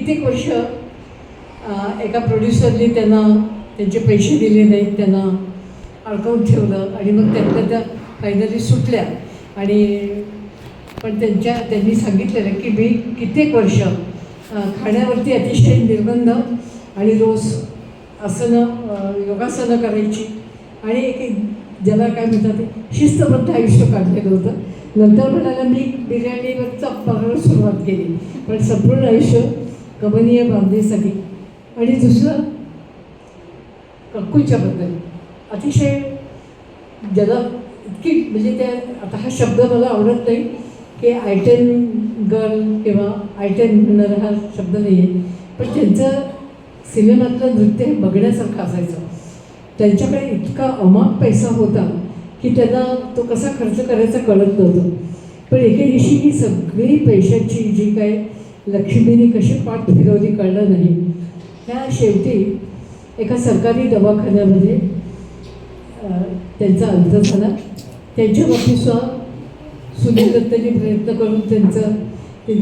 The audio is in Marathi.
कित्येक वर्ष एका प्रोड्युसरने त्यांना त्यांचे पैसे दिले नाहीत, त्यांना अडकवून ठेवलं आणि मग त्या फायनली सुटल्या. आणि पण त्यांनी सांगितलेलं की मी कित्येक वर्ष खाण्यावरती अतिशय निर्बंध आणि रोज योगासनं करायची आणि एक ज्याला काय म्हणतात शिस्तबद्ध आयुष्य काढलेलं होतं. नंतर म्हणाला मी बिर्याणीवरचा पाकळ्याला सुरुवात केली, पण संपूर्ण आयुष्य कमनीय बांधणीसाठी. आणि दुसरं कक्कूच्याबद्दल अतिशय ज्याला इतकी म्हणजे त्या आता हा शब्द मला आवडत नाही की आयटम गर्ल किंवा आयटम म्हणणारा हा शब्द नाही आहे, पण त्यांचं सिनेमातलं नृत्य हे बघण्यासारखं असायचं. त्यांच्याकडे इतका अमाप पैसा होता की त्यांना तो कसा खर्च करायचा कळत नव्हतं. पण एके दिवशी ही सगळी पैशाची जी काय लक्ष्मीने कशी पाठ फिरवली कळलं नाही. त्या शेवटी एका सरकारी दवाखान्यामध्ये त्यांचा अंत झाला. त्यांच्या बाबतीत सुनील दत्तनी प्रयत्न करून त्यांचं